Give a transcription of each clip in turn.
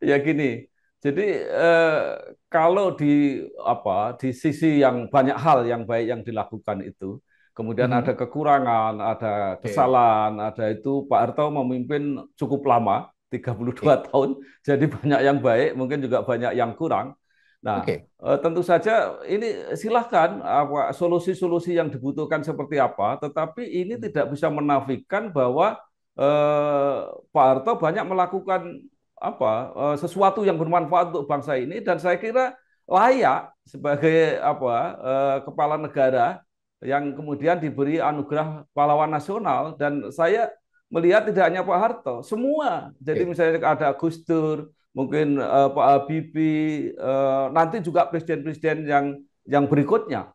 Ya gini, jadi kalau di sisi yang banyak hal yang baik yang dilakukan itu, kemudian ada Mhm. kekurangan, ada Oke, kesalahan, ada itu Pak Harto memimpin cukup lama, 32 oke, tahun, jadi banyak yang baik, mungkin juga banyak yang kurang. Nah, oke. tentu saja ini silahkan apa solusi-solusi yang dibutuhkan seperti apa, tetapi ini tidak bisa menafikan bahwa eh, Pak Harto banyak melakukan sesuatu yang bermanfaat untuk bangsa ini dan saya kira layak sebagai kepala negara yang kemudian diberi anugerah pahlawan nasional dan saya melihat tidak hanya Pak Harto, semua. Jadi Oke. misalnya ada Gus Dur, mungkin Pak Habibie, nanti juga presiden-presiden yang berikutnya.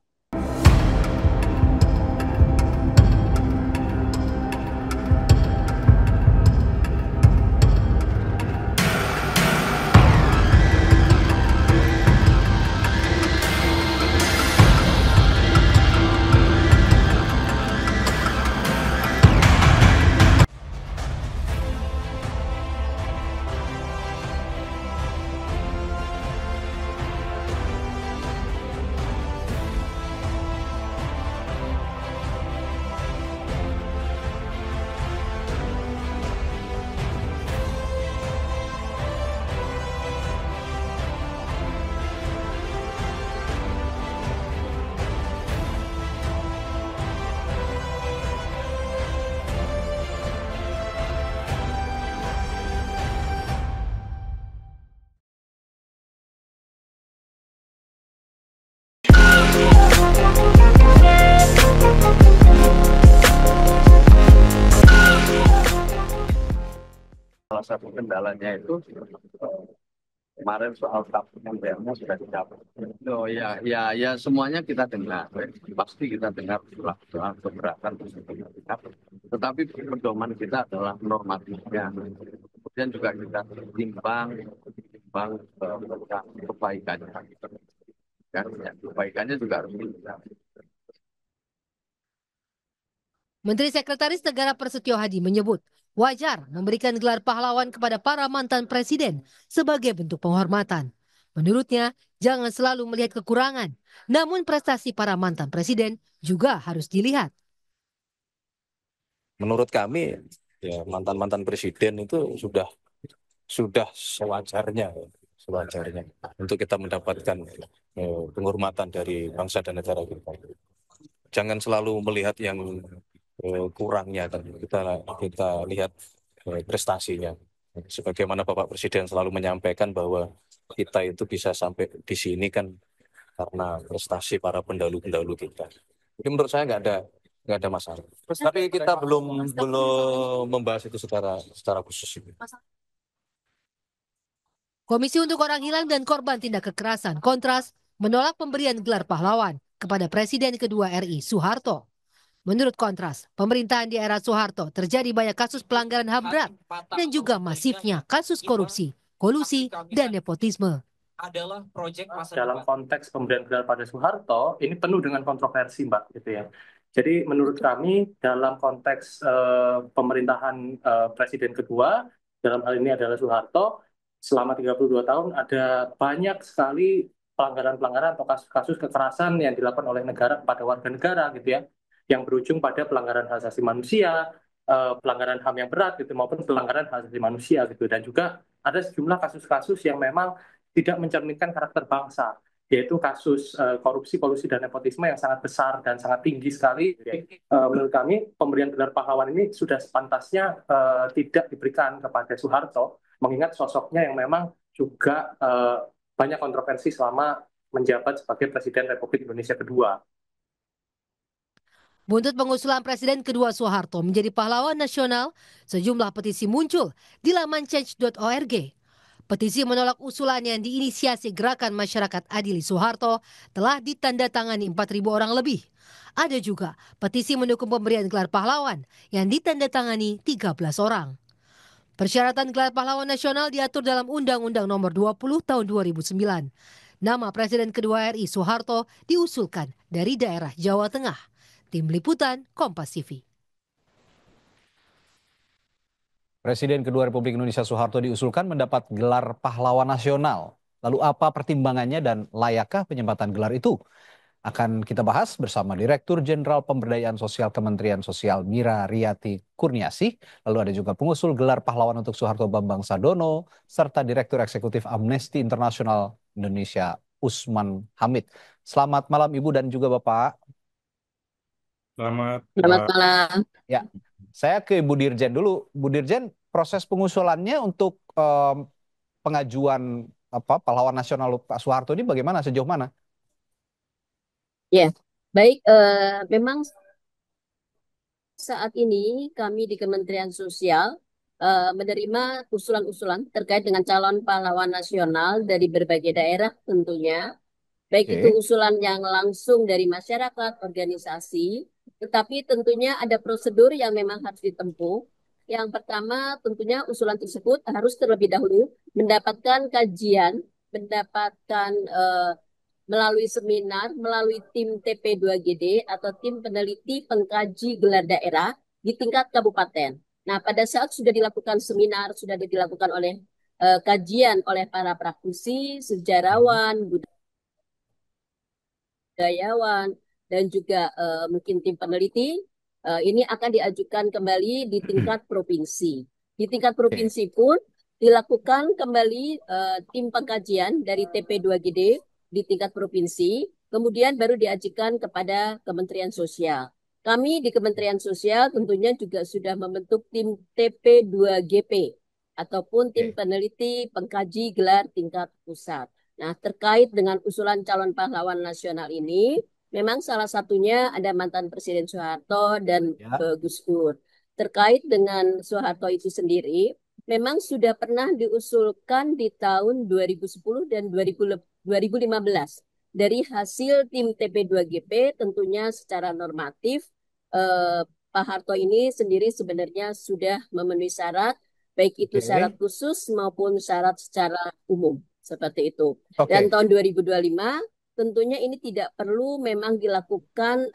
Salah satu kendalanya itu kemarin soal tabung MBR-nya sudah dicapai. Oh ya, ya, ya semuanya kita dengar. Pasti kita dengar soal keberatan tersebut. Tetapi pedoman kita adalah normatifnya. Kemudian juga kita timbang kebaikannya. Kan, ya, kebaikannya juga harus dilihat. Menteri Sekretaris Negara Prasetyo Hadi menyebut wajar memberikan gelar pahlawan kepada para mantan presiden sebagai bentuk penghormatan. Menurutnya, jangan selalu melihat kekurangan, namun prestasi para mantan presiden juga harus dilihat. Menurut kami, ya mantan-mantan presiden itu sudah sewajarnya untuk kita mendapatkan penghormatan dari bangsa dan negara kita. Jangan selalu melihat yang kurangnya, kan kita lihat prestasinya. Sebagaimana Bapak Presiden selalu menyampaikan bahwa kita itu bisa sampai di sini kan karena prestasi para pendahulu-pendahulu kita. Jadi menurut saya nggak ada masalah. Tapi kita belum membahas itu secara khusus. Komisi untuk Orang Hilang dan Korban Tindak Kekerasan Kontras menolak pemberian gelar pahlawan kepada Presiden kedua RI Soeharto. Menurut Kontras, pemerintahan di era Soeharto terjadi banyak kasus pelanggaran HAM berat dan juga masifnya kasus korupsi, kolusi, dan nepotisme. Dalam konteks pemberian gelar pada Soeharto, ini penuh dengan kontroversi, Mbak, gitu ya. Jadi menurut kami dalam konteks pemerintahan Presiden kedua, dalam hal ini adalah Soeharto, selama 32 tahun ada banyak sekali pelanggaran-pelanggaran atau kasus-kasus kekerasan yang dilakukan oleh negara kepada warga negara gitu ya, yang berujung pada pelanggaran hak asasi manusia, pelanggaran HAM yang berat gitu maupun pelanggaran hak asasi manusia gitu, dan juga ada sejumlah kasus-kasus yang memang tidak mencerminkan karakter bangsa, yaitu kasus korupsi, kolusi, dan nepotisme yang sangat besar dan sangat tinggi sekali. Menurut kami, pemberian gelar pahlawan ini sudah sepantasnya tidak diberikan kepada Soeharto, mengingat sosoknya yang memang juga banyak kontroversi selama menjabat sebagai Presiden Republik Indonesia kedua. Buntut pengusulan Presiden kedua Soeharto menjadi pahlawan nasional, sejumlah petisi muncul di laman change.org. Petisi menolak usulan yang diinisiasi Gerakan Masyarakat Adili Soeharto telah ditandatangani 4.000 orang lebih. Ada juga petisi mendukung pemberian gelar pahlawan yang ditandatangani 13 orang. Persyaratan gelar pahlawan nasional diatur dalam Undang-Undang Nomor 20 Tahun 2009. Nama Presiden kedua RI Soeharto diusulkan dari daerah Jawa Tengah. Tim Liputan Kompas TV. Presiden kedua Republik Indonesia Soeharto diusulkan mendapat gelar pahlawan nasional. Lalu apa pertimbangannya dan layakkah penyempatan gelar itu? Akan kita bahas bersama Direktur Jenderal Pemberdayaan Sosial Kementerian Sosial Mira Riyati Kurniasih. Lalu ada juga pengusul gelar pahlawan untuk Soeharto Bambang Sadono, serta Direktur Eksekutif Amnesty International Indonesia Usman Hamid. Selamat malam Ibu dan juga Bapak. Selamat Selamat malam. Ya, saya ke Bu Dirjen dulu. Bu Dirjen, proses pengusulannya untuk pengajuan pahlawan nasional Pak Soeharto ini bagaimana, sejauh mana? Ya, baik. Memang saat ini kami di Kementerian Sosial menerima usulan-usulan terkait dengan calon pahlawan nasional dari berbagai daerah tentunya. Baik itu Oke. usulan yang langsung dari masyarakat, organisasi, tetapi tentunya ada prosedur yang memang harus ditempuh. Yang pertama tentunya usulan tersebut harus terlebih dahulu mendapatkan kajian, mendapatkan melalui seminar, melalui tim TP2GD atau tim peneliti pengkaji gelar daerah di tingkat kabupaten. Nah, pada saat sudah dilakukan seminar, sudah dilakukan oleh kajian oleh para praktisi, sejarawan, budayawan, dan juga mungkin tim peneliti, ini akan diajukan kembali di tingkat provinsi. Di tingkat provinsi pun dilakukan kembali tim pengkajian dari TP2GD di tingkat provinsi, kemudian baru diajukan kepada Kementerian Sosial. Kami di Kementerian Sosial tentunya juga sudah membentuk tim TP2GP ataupun tim peneliti pengkaji gelar tingkat pusat. Nah, terkait dengan usulan calon pahlawan nasional ini, memang salah satunya ada mantan Presiden Soeharto dan Gus Dur. Terkait dengan Soeharto itu sendiri, memang sudah pernah diusulkan di tahun 2010 dan 2015. Dari hasil tim TP2GP tentunya secara normatif, Pak Harto ini sendiri sebenarnya sudah memenuhi syarat, baik itu syarat khusus maupun syarat secara umum. Seperti itu. Dan tahun 2025 tentunya ini tidak perlu memang dilakukan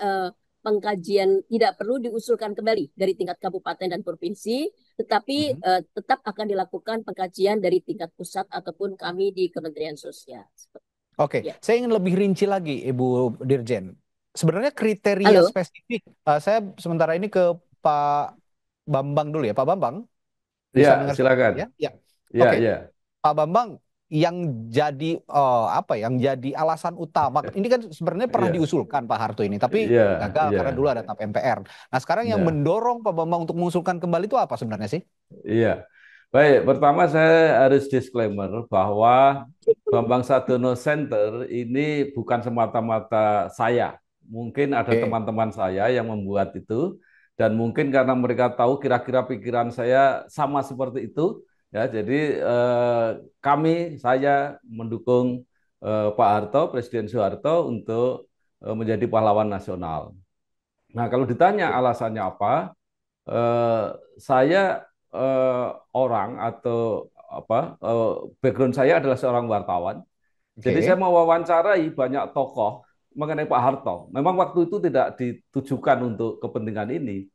pengkajian, tidak perlu diusulkan kembali dari tingkat kabupaten dan provinsi, tetapi tetap akan dilakukan pengkajian dari tingkat pusat ataupun kami di Kementerian Sosial. Oke, saya ingin lebih rinci lagi, Ibu Dirjen. Sebenarnya kriteria spesifik, saya sementara ini ke Pak Bambang dulu ya, Pak Bambang. Bisa Ya, silakan. Ya. Ya, Oke. ya. Pak Bambang, yang jadi yang jadi alasan utama ini kan sebenarnya pernah diusulkan Pak Harto ini, tapi gagal karena dulu ada TAP MPR. Nah, sekarang yang mendorong Pak Bambang untuk mengusulkan kembali itu apa sebenarnya sih? Iya. Baik, pertama saya harus disclaimer bahwa Bambang Sadono Center ini bukan semata-mata saya. Mungkin ada teman-teman saya yang membuat itu, dan mungkin karena mereka tahu kira-kira pikiran saya sama seperti itu, ya. Jadi saya mendukung Pak Harto, Presiden Soeharto untuk menjadi pahlawan nasional. Nah, kalau ditanya alasannya apa, saya orang atau background saya adalah seorang wartawan. Jadi saya mewawancarai banyak tokoh mengenai Pak Harto. Memang waktu itu tidak ditujukan untuk kepentingan ini.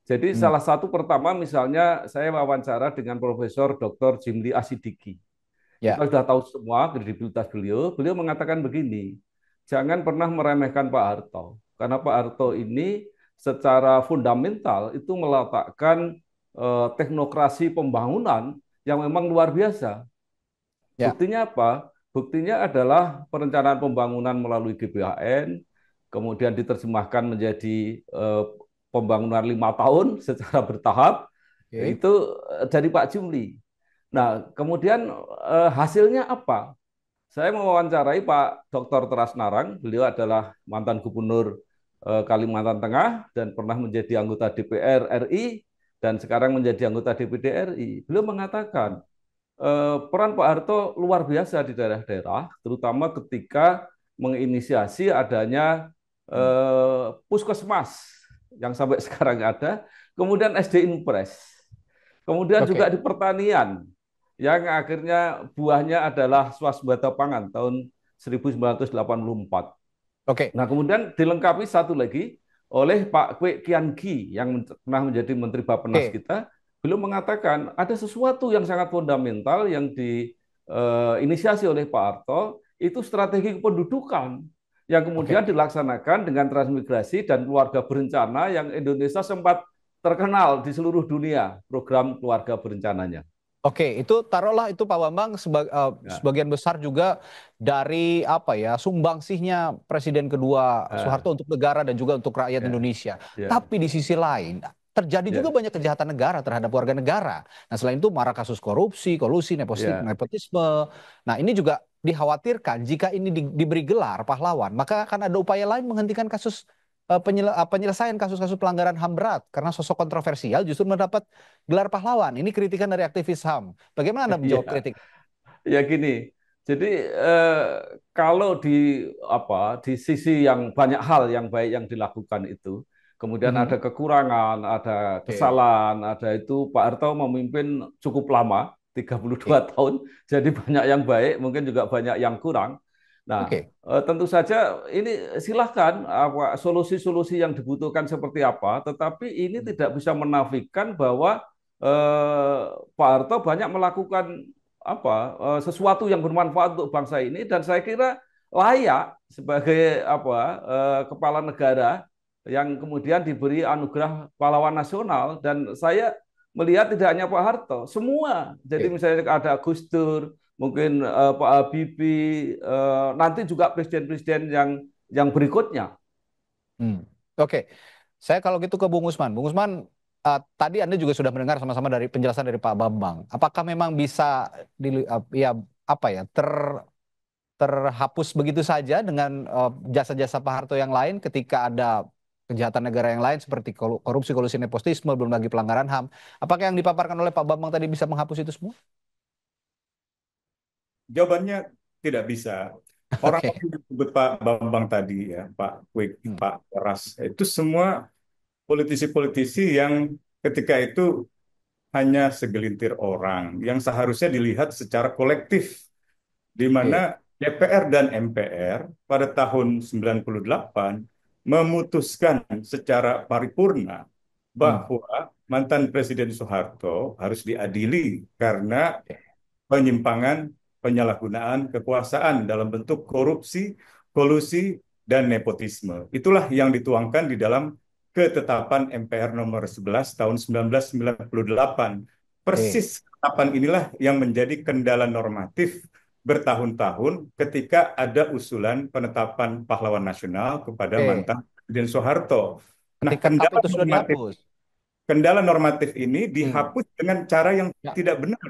Jadi salah satu pertama misalnya saya wawancara dengan Profesor Dr. Jimli Asidiki. Kita sudah tahu semua kredibilitas beliau. Beliau mengatakan begini, jangan pernah meremehkan Pak Harto. Karena Pak Harto ini secara fundamental itu meletakkan teknokrasi pembangunan yang memang luar biasa. Buktinya apa? Buktinya adalah perencanaan pembangunan melalui GBHN, kemudian diterjemahkan menjadi pembangunan 5 tahun secara bertahap, itu dari Pak Jimli. Nah, kemudian hasilnya apa? Saya mewawancarai Pak Dr. Teras Narang, beliau adalah mantan gubernur Kalimantan Tengah dan pernah menjadi anggota DPR RI dan sekarang menjadi anggota DPD RI. Beliau mengatakan peran Pak Harto luar biasa di daerah-daerah, terutama ketika menginisiasi adanya puskesmas yang sampai sekarang ada, kemudian SD Impres, kemudian juga di pertanian, yang akhirnya buahnya adalah swasembada pangan tahun 1984. Nah, kemudian dilengkapi satu lagi oleh Pak Kwe Kian Gi yang pernah menjadi Menteri Bappenas kita, beliau mengatakan ada sesuatu yang sangat fundamental yang diinisiasi oleh Pak Harto, itu strategi kependudukan yang kemudian Oke. dilaksanakan dengan transmigrasi dan keluarga berencana yang Indonesia sempat terkenal di seluruh dunia program keluarga berencananya. Oke, itu taruhlah itu Pak Bambang Ya, sebagian besar juga dari apa ya sumbangsihnya Presiden kedua eh, Soeharto untuk negara dan juga untuk rakyat ya, Indonesia. ya, Tapi di sisi lain terjadi juga ya, banyak kejahatan negara terhadap warga negara. Nah, selain itu marak kasus korupsi, kolusi, ya. nepotisme. Nah, ini juga dikhawatirkan jika ini diberi gelar pahlawan, maka akan ada upaya lain menghentikan kasus penyelesaian kasus-kasus pelanggaran HAM berat karena sosok kontroversial justru mendapat gelar pahlawan. Ini kritikan dari aktivis HAM. Bagaimana Anda menjawab Ya, kritik? ya gini. Jadi kalau di sisi yang banyak hal yang baik yang dilakukan itu, kemudian Mhm. ada kekurangan, ada Oke, kesalahan, ada itu Pak Harto memimpin cukup lama, oke, 32 tahun. Jadi banyak yang baik, mungkin juga banyak yang kurang. Nah, oke. tentu saja ini silahkan solusi-solusi yang dibutuhkan seperti apa, tetapi ini tidak bisa menafikan bahwa Pak Harto banyak melakukan sesuatu yang bermanfaat untuk bangsa ini, dan saya kira layak sebagai kepala negara yang kemudian diberi anugerah pahlawan nasional. Dan saya melihat tidak hanya Pak Harto, semua. Jadi Oke. misalnya ada Gus Dur, mungkin Pak Habibie, nanti juga presiden-presiden yang berikutnya. Hmm. Oke, saya kalau gitu ke Bung Usman. Bung Usman, tadi Anda juga sudah mendengar sama-sama dari penjelasan dari Pak Bambang. Apakah memang bisa ya apa ya terhapus begitu saja dengan jasa-jasa Pak Harto yang lain ketika ada kejahatan negara yang lain seperti korupsi, kolusi, nepotisme, belum lagi pelanggaran HAM. Apakah yang dipaparkan oleh Pak Bambang tadi bisa menghapus itu semua? Jawabannya tidak bisa. Orang Oke. yang disebut Pak Bambang tadi ya, Pak Kwik, Hmm. Pak Ras, itu semua politisi-politisi yang ketika itu hanya segelintir orang yang seharusnya dilihat secara kolektif, di mana Oke. DPR dan MPR pada tahun 98 memutuskan secara paripurna Hmm. bahwa mantan Presiden Soeharto harus diadili karena Oke. penyimpangan, penyalahgunaan kekuasaan dalam bentuk korupsi, kolusi, dan nepotisme. Itulah yang dituangkan di dalam ketetapan MPR nomor 11 tahun 1998. Oke. Persis ketetapan inilah yang menjadi kendala normatif bertahun-tahun ketika ada usulan penetapan pahlawan nasional kepada Oke. mantan Presiden Soeharto. Nah, Ketika TAP itu sudah dihapus. kendala normatif ini Hmm. dihapus dengan cara yang Ya. tidak benar.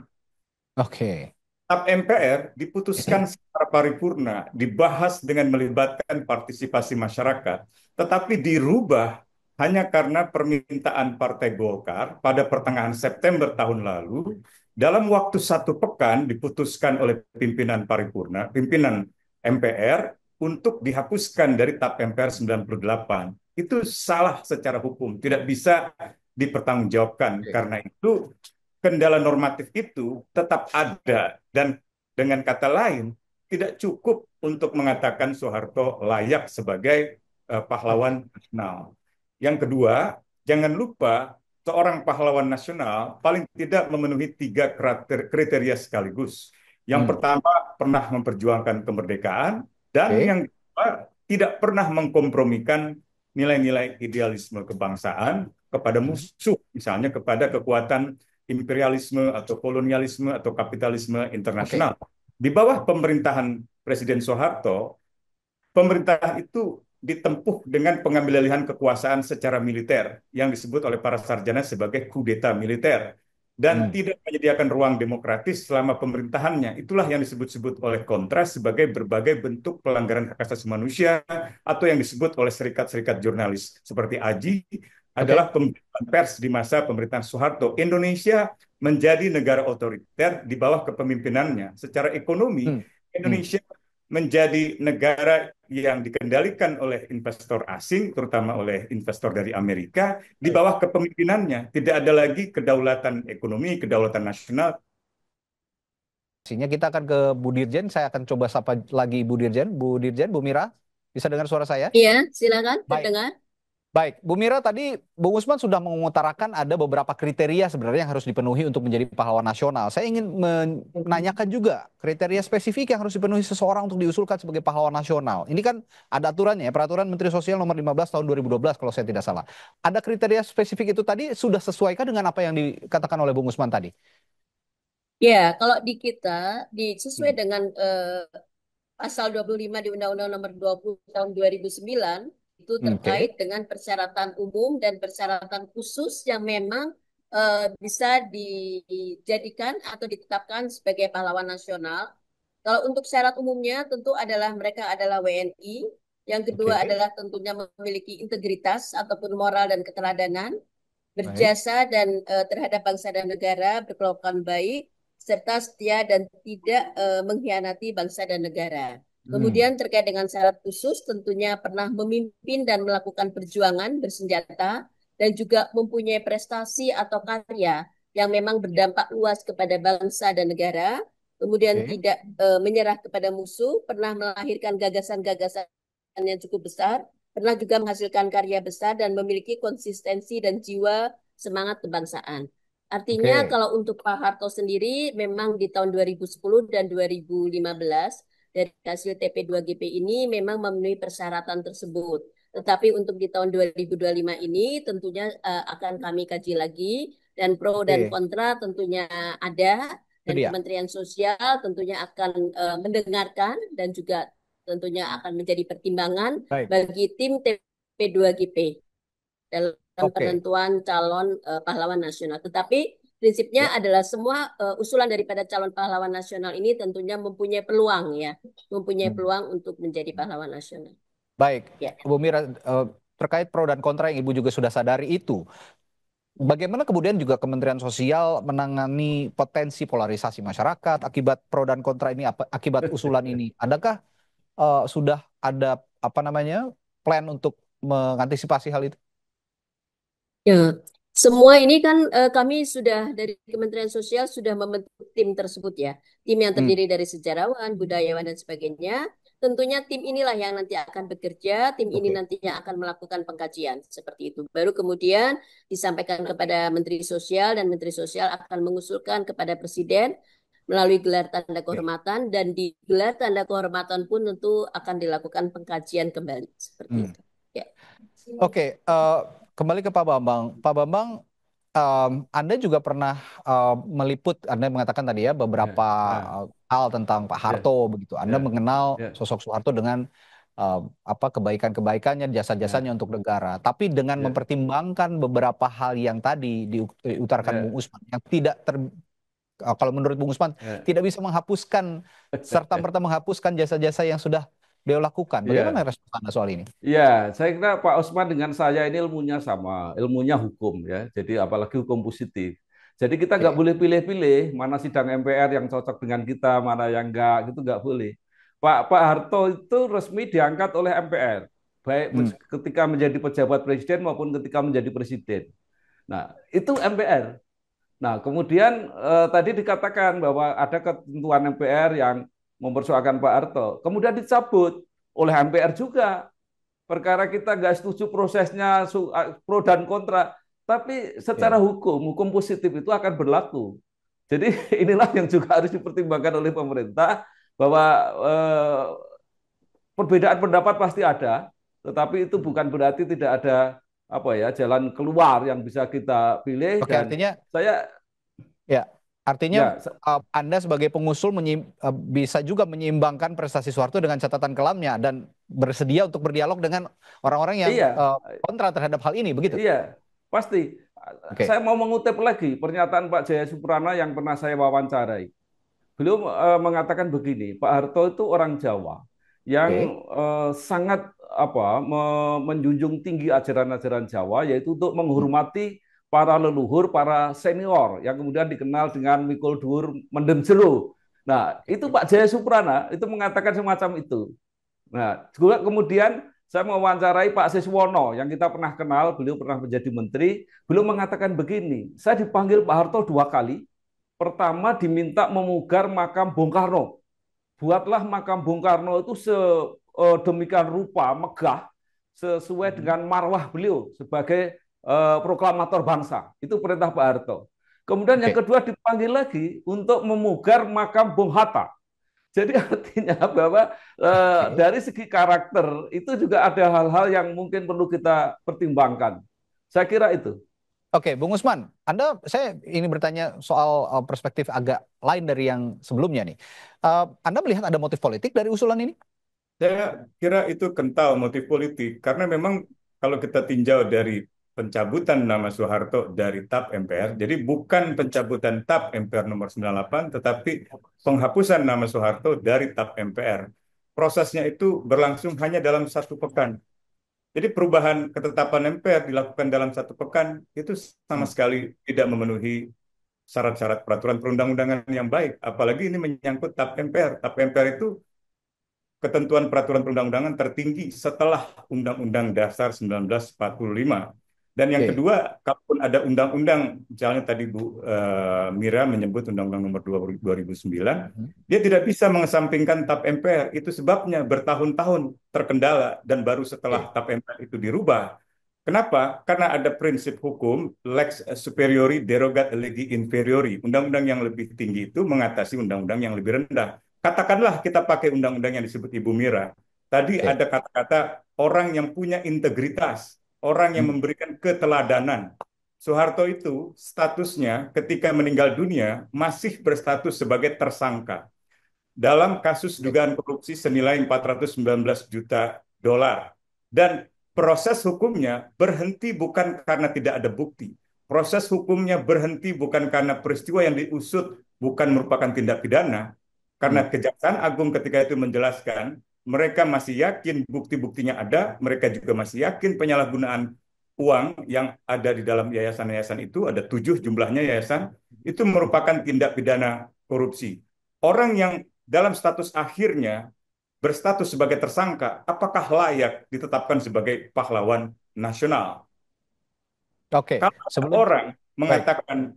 Oke. TAP MPR diputuskan secara paripurna, dibahas dengan melibatkan partisipasi masyarakat, tetapi dirubah hanya karena permintaan Partai Golkar pada pertengahan September tahun lalu. Dalam waktu 1 pekan diputuskan oleh pimpinan paripurna, pimpinan MPR untuk dihapuskan dari TAP MPR 98. Itu salah secara hukum, tidak bisa dipertanggungjawabkan. Oke. Karena itu kendala normatif itu tetap ada, dan dengan kata lain tidak cukup untuk mengatakan Soeharto layak sebagai pahlawan nasional. Yang kedua, jangan lupa seorang pahlawan nasional paling tidak memenuhi 3 kriteria sekaligus. Yang Hmm. pertama, pernah memperjuangkan kemerdekaan, dan Oke. yang kedua, tidak pernah mengkompromikan nilai-nilai idealisme kebangsaan kepada Hmm. musuh, misalnya kepada kekuatan imperialisme atau kolonialisme atau kapitalisme Oke. internasional. Di bawah pemerintahan Presiden Soeharto, pemerintah itu ditempuh dengan pengambil alihan kekuasaan secara militer yang disebut oleh para sarjana sebagai kudeta militer, dan Hmm. tidak menyediakan ruang demokratis selama pemerintahannya. Itulah yang disebut-sebut oleh Kontras sebagai berbagai bentuk pelanggaran hak asasi manusia, atau yang disebut oleh serikat-serikat jurnalis seperti AJI adalah Oke. pemberitaan pers di masa pemerintahan Soeharto. Indonesia menjadi negara otoriter di bawah kepemimpinannya. Secara ekonomi, Hmm. Hmm. Indonesia menjadi negara yang dikendalikan oleh investor asing, terutama oleh investor dari Amerika. Di Baik. bawah kepemimpinannya tidak ada lagi kedaulatan ekonomi, kedaulatan nasional. Sehingga kita akan ke Bu Dirjen. Saya akan coba sapa lagi Bu Dirjen. Bu Dirjen, Bu Mira, bisa dengar suara saya? Iya, silakan Baik. terdengar. Baik, Bu Mira tadi Bung Usman sudah mengutarakan ada beberapa kriteria sebenarnya yang harus dipenuhi untuk menjadi pahlawan nasional. Saya ingin menanyakan juga kriteria spesifik yang harus dipenuhi seseorang untuk diusulkan sebagai pahlawan nasional. Ini kan ada aturannya, Peraturan Menteri Sosial Nomor 15 Tahun 2012 kalau saya tidak salah. Ada kriteria spesifik itu tadi sudah sesuaikah dengan apa yang dikatakan oleh Bung Usman tadi? Ya, kalau di kita sesuai Hmm. dengan pasal 25 di Undang-Undang Nomor 20 Tahun 2009 itu Oke, terkait dengan persyaratan umum dan persyaratan khusus yang memang bisa dijadikan atau ditetapkan sebagai pahlawan nasional. Kalau untuk syarat umumnya tentu adalah mereka adalah WNI. Yang kedua oke, adalah tentunya memiliki integritas ataupun moral dan keteladanan, baik, berjasa dan terhadap bangsa dan negara, berkelakuan baik, serta setia dan tidak mengkhianati bangsa dan negara. Hmm. Kemudian terkait dengan syarat khusus tentunya pernah memimpin dan melakukan perjuangan bersenjata dan juga mempunyai prestasi atau karya yang memang berdampak luas kepada bangsa dan negara. Kemudian oke, tidak menyerah kepada musuh, pernah melahirkan gagasan-gagasan yang cukup besar, pernah juga menghasilkan karya besar dan memiliki konsistensi dan jiwa semangat kebangsaan. Artinya oke. kalau untuk Pak Harto sendiri memang di tahun 2010 dan 2015 dari hasil TP2GP ini memang memenuhi persyaratan tersebut. Tetapi untuk di tahun 2025 ini tentunya akan kami kaji lagi dan pro dan Oke, kontra tentunya ada itu dan dia. Kementerian Sosial tentunya akan mendengarkan dan juga tentunya akan menjadi pertimbangan Baik, bagi tim TP2GP dalam oke. penentuan calon pahlawan nasional. Tetapi prinsipnya Ya. adalah semua usulan daripada calon pahlawan nasional ini tentunya mempunyai peluang ya, mempunyai Hmm. peluang untuk menjadi pahlawan nasional. Baik, Ya. Bu Mira, terkait pro dan kontra yang Ibu juga sudah sadari itu, bagaimana kemudian juga Kementerian Sosial menangani potensi polarisasi masyarakat akibat pro dan kontra ini, akibat usulan ini? Adakah sudah ada apa namanya plan untuk mengantisipasi hal itu? Ya, semua ini kan kami sudah dari Kementerian Sosial sudah membentuk tim tersebut ya. Tim yang Hmm, terdiri dari sejarawan, budayawan dan sebagainya. Tentunya tim inilah yang nanti akan bekerja, tim ini oke, nantinya akan melakukan pengkajian seperti itu. Baru kemudian disampaikan kepada Menteri Sosial dan Menteri Sosial akan mengusulkan kepada Presiden melalui gelar tanda oke, kehormatan dan di gelar tanda kehormatan pun tentu akan dilakukan pengkajian kembali seperti hmm. itu. Ya. Oke, kembali ke Pak Bambang. Pak Bambang, Anda juga pernah meliput, Anda mengatakan tadi ya Ya, beberapa ya, hal tentang Pak ya, Harto begitu. Anda ya, mengenal ya, sosok Soeharto dengan apa kebaikan-kebaikannya, jasa-jasanya ya, untuk negara. Tapi dengan ya, mempertimbangkan beberapa hal yang tadi diutarakan Bung ya, Usman, yang tidak kalau menurut Bung Usman ya. tidak bisa menghapuskan serta merta menghapuskan jasa-jasa yang sudah beliau lakukan. Bagaimana Iya, respon Anda soal ini? iya, saya kira Pak Osman dengan saya ini ilmunya sama, ilmunya hukum ya. Jadi apalagi hukum positif. Jadi kita nggak Oke, boleh pilih-pilih mana sidang MPR yang cocok dengan kita, mana yang enggak, gitu nggak boleh. Pak Harto itu resmi diangkat oleh MPR, baik hmm, ketika menjadi pejabat presiden maupun ketika menjadi presiden. Nah, itu MPR. Nah, kemudian tadi dikatakan bahwa ada ketentuan MPR yang mempersoalkan Pak Harto, kemudian dicabut oleh MPR juga. Perkara kita nggak setuju prosesnya pro dan kontra, tapi secara oke. hukum positif itu akan berlaku. Jadi inilah yang juga harus dipertimbangkan oleh pemerintah bahwa eh, perbedaan pendapat pasti ada, tetapi itu bukan berarti tidak ada apa ya jalan keluar yang bisa kita pilih Oke, dan artinya saya ya, artinya ya Anda sebagai pengusul bisa juga menyeimbangkan prestasi Soeharto dengan catatan kelamnya dan bersedia untuk berdialog dengan orang-orang yang iya kontra terhadap hal ini, begitu? iya pasti. Oke, Saya mau mengutip lagi pernyataan Pak Jaya Suprana yang pernah saya wawancarai. Beliau mengatakan begini, Pak Harto itu orang Jawa yang oke, sangat apa menjunjung tinggi ajaran-ajaran Jawa yaitu untuk hmm, menghormati para leluhur, para senior yang kemudian dikenal dengan mikul dhuwur mendem jero. Nah, itu oke, Pak Jaya Suprana itu mengatakan semacam itu. Nah, juga kemudian saya mewawancarai Pak Siswono yang kita pernah kenal, beliau pernah menjadi menteri, beliau mengatakan begini, saya dipanggil Pak Harto 2 kali. Pertama diminta memugar makam Bung Karno. Buatlah makam Bung Karno itu sedemikian rupa megah sesuai dengan marwah beliau sebagai proklamator bangsa. Itu perintah Pak Harto. Kemudian yang kedua dipanggil lagi untuk memugar makam Bung Hatta. Jadi artinya bahwa dari segi karakter itu juga ada hal-hal yang mungkin perlu kita pertimbangkan. Saya kira itu. Oke, Bung Usman, saya ini bertanya soal perspektif agak lain dari yang sebelumnya nih. Anda melihat ada motif politik dari usulan ini? Saya kira itu kental motif politik karena memang kalau kita tinjau dari pencabutan nama Soeharto dari TAP MPR, jadi bukan pencabutan TAP MPR nomor 98, tetapi penghapusan nama Soeharto dari TAP MPR. Prosesnya itu berlangsung hanya dalam 1 pekan. Jadi perubahan ketetapan MPR dilakukan dalam 1 pekan itu sama sekali tidak memenuhi syarat-syarat peraturan perundang-undangan yang baik. Apalagi ini menyangkut TAP MPR. TAP MPR itu ketentuan peraturan perundang-undangan tertinggi setelah Undang-Undang Dasar 1945. Dan yang kedua, kalaupun ada undang-undang, misalnya tadi Bu Mira menyebut Undang-Undang Nomor 2 2009, dia tidak bisa mengesampingkan TAP MPR. Itu sebabnya bertahun-tahun terkendala dan baru setelah TAP MPR itu dirubah. Kenapa? Karena ada prinsip hukum lex superiori derogat legi inferiori. Undang-undang yang lebih tinggi itu mengatasi undang-undang yang lebih rendah. Katakanlah kita pakai undang-undang yang disebut Ibu Mira. Tadi ada kata-kata orang yang punya integritas, orang yang memberikan keteladanan. Soeharto itu statusnya ketika meninggal dunia masih berstatus sebagai tersangka dalam kasus dugaan korupsi senilai 419 juta dolar. Dan proses hukumnya berhenti bukan karena tidak ada bukti. Proses hukumnya berhenti bukan karena peristiwa yang diusut bukan merupakan tindak pidana. Karena Kejaksaan Agung ketika itu menjelaskan, mereka masih yakin bukti-buktinya ada, mereka juga masih yakin penyalahgunaan uang yang ada di dalam yayasan-yayasan itu, ada 7 jumlahnya yayasan, itu merupakan tindak pidana korupsi. Orang yang dalam status akhirnya berstatus sebagai tersangka, apakah layak ditetapkan sebagai pahlawan nasional? Kalau orang mengatakan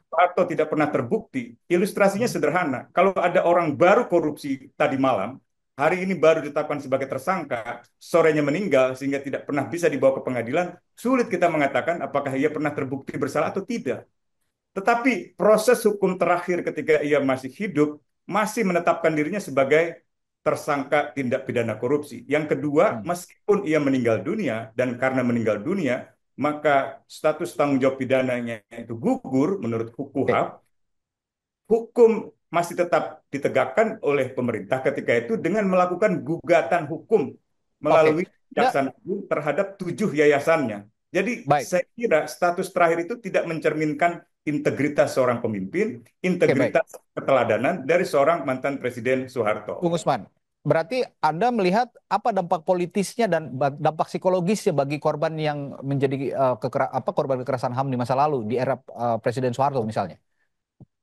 Soeharto tidak pernah terbukti, ilustrasinya sederhana. Kalau ada orang baru korupsi tadi malam, hari ini baru ditetapkan sebagai tersangka, sorenya meninggal sehingga tidak pernah bisa dibawa ke pengadilan, sulit kita mengatakan apakah ia pernah terbukti bersalah atau tidak. Tetapi proses hukum terakhir ketika ia masih hidup, masih menetapkan dirinya sebagai tersangka tindak pidana korupsi. Yang kedua, meskipun ia meninggal dunia, dan karena meninggal dunia, maka status tanggung jawab pidananya itu gugur menurut KUHP, hukum masih tetap ditegakkan oleh pemerintah ketika itu dengan melakukan gugatan hukum melalui Kejaksaan Agung terhadap 7 yayasannya. Jadi saya kira status terakhir itu tidak mencerminkan integritas seorang pemimpin, integritas keteladanan dari seorang mantan Presiden Soeharto. Bung Usman, berarti Anda melihat apa dampak politisnya dan dampak psikologisnya bagi korban yang menjadi korban kekerasan HAM di masa lalu di era Presiden Soeharto misalnya?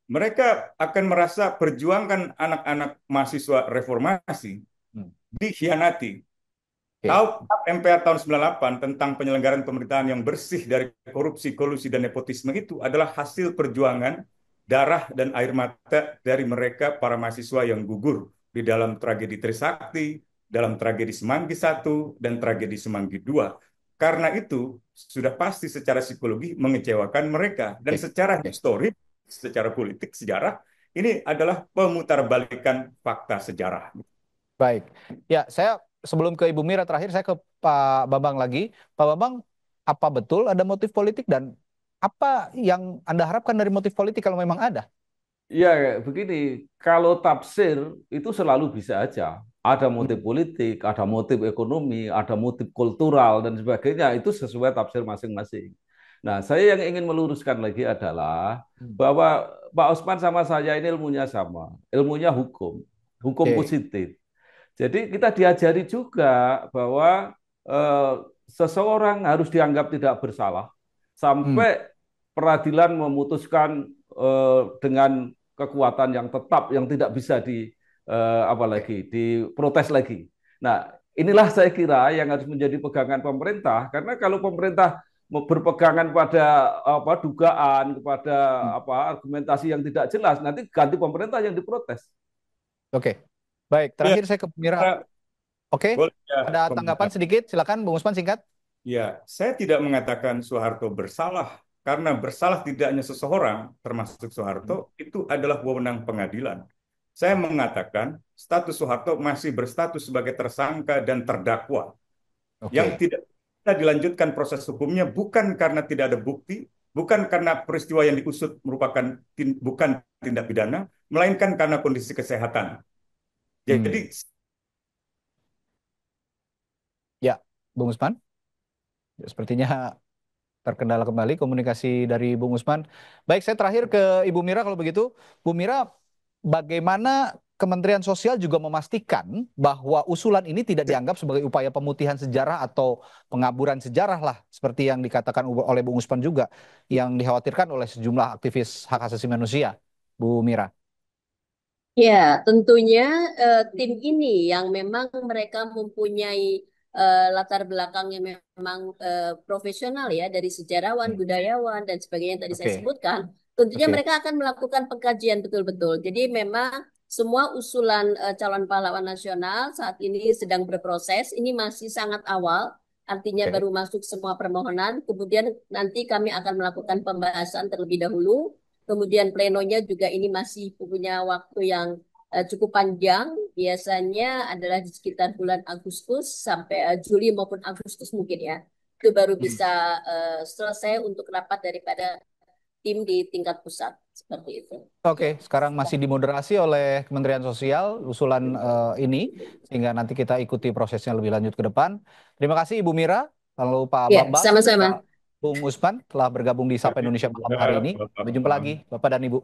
Mereka akan merasa perjuangan anak-anak mahasiswa reformasi dikhianati. Tahu MPR tahun 98 tentang penyelenggaraan pemerintahan yang bersih dari korupsi, kolusi, dan nepotisme itu adalah hasil perjuangan darah dan air mata dari mereka para mahasiswa yang gugur di dalam tragedi Trisakti, dalam tragedi Semanggi I, dan tragedi Semanggi II. Karena itu sudah pasti secara psikologi mengecewakan mereka. Dan secara historis, secara politik, sejarah, ini adalah pemutarbalikan fakta sejarah. Baik, ya saya sebelum ke Ibu Mira terakhir, saya ke Pak Bambang lagi. Pak Bambang, apa betul ada motif politik dan apa yang Anda harapkan dari motif politik kalau memang ada? Ya, begini, kalau tafsir itu selalu bisa aja. Ada motif politik, ada motif ekonomi, ada motif kultural, dan sebagainya. Itu sesuai tafsir masing-masing. Nah, saya yang ingin meluruskan lagi adalah bahwa Pak Osman sama saya ini ilmunya sama. Ilmunya hukum positif. Jadi kita diajari juga bahwa seseorang harus dianggap tidak bersalah sampai peradilan memutuskan dengan kekuatan yang tetap yang tidak bisa diprotes lagi. Nah, inilah saya kira yang harus menjadi pegangan pemerintah, karena kalau pemerintah berpegangan pada dugaan, kepada argumentasi yang tidak jelas, nanti ganti pemerintah yang diprotes. Oke. Baik, terakhir saya ke Mira. Oke, Boleh ya, ada tanggapan komentar. sedikit? Silakan Bung Usman singkat. Ya, saya tidak mengatakan Soeharto bersalah karena bersalah tidaknya seseorang, termasuk Soeharto, itu adalah wewenang pengadilan. Saya mengatakan status Soeharto masih berstatus sebagai tersangka dan terdakwa yang Oke. tidak bisa dilanjutkan proses hukumnya bukan karena tidak ada bukti, bukan karena peristiwa yang diusut merupakan bukan tindak pidana, melainkan karena kondisi kesehatan. Jadi Ya, Bung Usman. Sepertinya terkendala kembali komunikasi dari Bung Usman. Baik, saya terakhir ke Ibu Mira kalau begitu. Bu Mira, bagaimana Kementerian Sosial juga memastikan bahwa usulan ini tidak dianggap sebagai upaya pemutihan sejarah atau pengaburan sejarah lah, seperti yang dikatakan oleh Bung Usman juga, yang dikhawatirkan oleh sejumlah aktivis hak asasi manusia, Bu Mira. Ya, tentunya tim ini yang memang mereka mempunyai latar belakang yang memang profesional ya dari sejarawan, budayawan dan sebagainya yang tadi saya Oke, sebutkan, tentunya oke, mereka akan melakukan pengkajian betul-betul. Jadi memang semua usulan calon pahlawan nasional saat ini sedang berproses. Ini masih sangat awal, artinya oke. baru masuk semua permohonan. Kemudian nanti kami akan melakukan pembahasan terlebih dahulu. Kemudian plenonya juga ini masih punya waktu yang cukup panjang, biasanya adalah di sekitar bulan Agustus sampai Juli maupun Agustus mungkin ya. Itu baru bisa selesai untuk rapat daripada tim di tingkat pusat seperti itu. Oke, sekarang masih dimoderasi oleh Kementerian Sosial usulan ini, sehingga nanti kita ikuti prosesnya lebih lanjut ke depan. Terima kasih Ibu Mira, lalu Pak Ya, Bambang, sama-sama. Pak Bung Usman telah bergabung di Sapa Indonesia malam hari ini. Sampai jumpa lagi, Bapak dan Ibu.